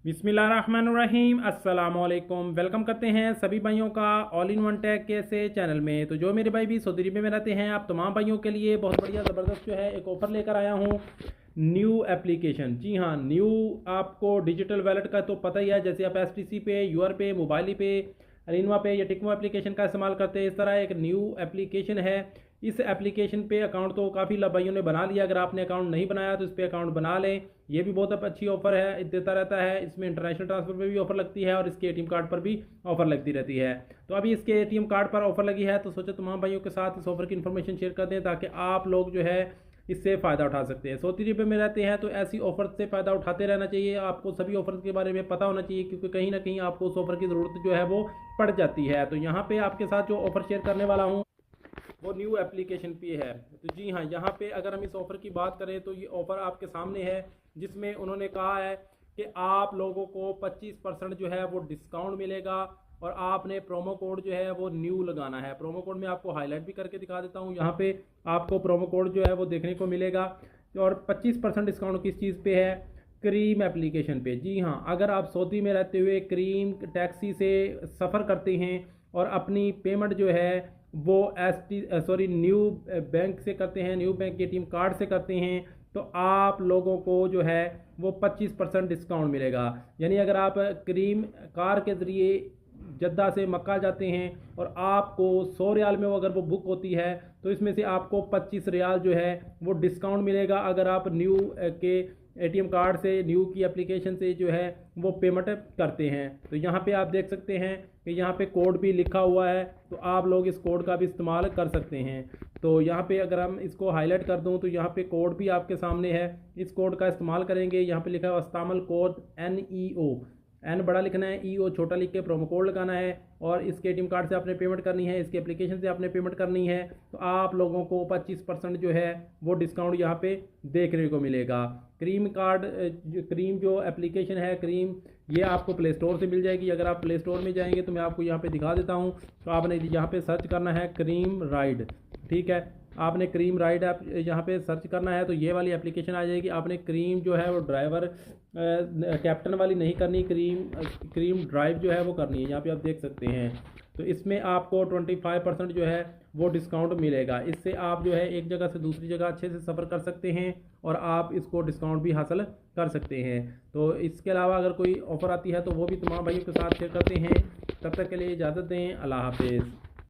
बिस्मिल्लाहिर्रहमानिर्रहीम अस्सलामुअलैकुम। वेलकम करते हैं सभी भाइयों का ऑल इन वन टेक के से चैनल में। तो जो मेरे भाई भी सऊदी अरब में रहते हैं, आप तमाम भाइयों के लिए बहुत बढ़िया ज़बरदस्त जो है एक ऑफ़र लेकर आया हूँ। न्यू एप्लीकेशन, जी हाँ न्यू। आपको डिजिटल वैलेट का तो पता ही है, जैसे आप एसटीसी पे, यूआर पे, मोबाइली पे, अरीनवा पे या टिकमो एप्लीकेशन का इस्तेमाल करते हैं, इस तरह एक न्यू एप्लीकेशन है। इस एप्लीकेशन पे अकाउंट तो काफ़ी भाइयों ने बना लिया। अगर आपने अकाउंट नहीं बनाया तो इस पर अकाउंट बना लें। ये भी बहुत अच्छी ऑफर है, देता रहता है। इसमें इंटरनेशनल ट्रांसफर पे भी ऑफर लगती है और इसके एटीएम कार्ड पर भी ऑफर लगती रहती है। तो अभी इसके एटीएम कार्ड पर ऑफर लगी है, तो सोचा तमाम भाइयों के साथ इस ऑफर की इन्फॉर्मेशन शेयर कर दें ताकि आप लोग जो है इससे फ़ायदा उठा सकते हैं। सऊदी अरब में रहते हैं तो ऐसी ऑफर से फ़ायदा उठाते रहना चाहिए। आपको सभी ऑफर के बारे में पता होना चाहिए, क्योंकि कहीं ना कहीं आपको उस ऑफर की ज़रूरत जो है वो पड़ जाती है। तो यहाँ पे आपके साथ जो ऑफर शेयर करने वाला हूँ वो न्यू एप्लीकेशन पे है। तो जी हाँ, यहाँ पे अगर हम इस ऑफ़र की बात करें तो ये ऑफ़र आपके सामने है, जिसमें उन्होंने कहा है कि आप लोगों को 25% जो है वो डिस्काउंट मिलेगा और आपने प्रोमो कोड जो है वो न्यू लगाना है। प्रोमो कोड में आपको हाईलाइट भी करके दिखा देता हूँ। यहाँ पे आपको प्रोमो कोड जो है वो देखने को मिलेगा। और 25% डिस्काउंट किस चीज़ पे है? क्रीम एप्लीकेशन पे। जी हाँ, अगर आप सऊदी में रहते हुए क्रीम टैक्सी से सफ़र करते हैं और अपनी पेमेंट जो है वो न्यू बैंक से करते हैं, न्यू बैंक के एटीएम कार्ड से करते हैं, तो आप लोगों को जो है वो 25% डिस्काउंट मिलेगा। यानी अगर आप क्रीम कार के ज़रिए जद्दा से मक्का जाते हैं और आपको 100 रियाल में वो अगर वो बुक होती है, तो इसमें से आपको 25 रियाल जो है वो डिस्काउंट मिलेगा अगर आप न्यू के एटीएम कार्ड से, न्यू की एप्लीकेशन से जो है वो पेमेंट करते हैं। तो यहाँ पे आप देख सकते हैं कि यहाँ पे कोड भी लिखा हुआ है, तो आप लोग इस कोड का भी इस्तेमाल कर सकते हैं। तो यहाँ पे अगर हम इसको हाईलाइट कर दूँ तो यहाँ पे कोड भी आपके सामने है। इस कोड का इस्तेमाल करेंगे। यहाँ पे लिखा है इस्तेमाल कोड NEO, एन बड़ा लिखना है, EO छोटा लिख के प्रोमो कोड लगाना है और इसके एटीएम कार्ड से आपने पेमेंट करनी है, इसके एप्लीकेशन से आपने पेमेंट करनी है। तो आप लोगों को 25% जो है वो डिस्काउंट यहाँ पे देखने को मिलेगा। क्रीम कार्ड, क्रीम जो एप्लीकेशन है क्रीम, ये आपको प्ले स्टोर से मिल जाएगी। अगर आप प्ले स्टोर में जाएंगे तो मैं आपको यहाँ पे दिखा देता हूँ। तो आपने यहाँ पे सर्च करना है क्रीम राइड, ठीक है। आपने क्रीम राइड ऐप यहाँ पे सर्च करना है तो ये वाली एप्लीकेशन आ जाएगी। आपने क्रीम जो है वो ड्राइवर कैप्टन वाली नहीं करनी, क्रीम ड्राइव जो है वो करनी है। यहाँ पे आप देख सकते हैं। तो इसमें आपको 25% जो है वो डिस्काउंट मिलेगा। इससे आप जो है एक जगह से दूसरी जगह अच्छे से सफ़र कर सकते हैं और आप इसको डिस्काउंट भी हासिल कर सकते हैं। तो इसके अलावा अगर कोई ऑफ़र आती है तो वो भी तमाम भाइयों के साथ शेयर करते हैं। तब तक के लिए इजाज़त दें। अल्लाह हाफिज़।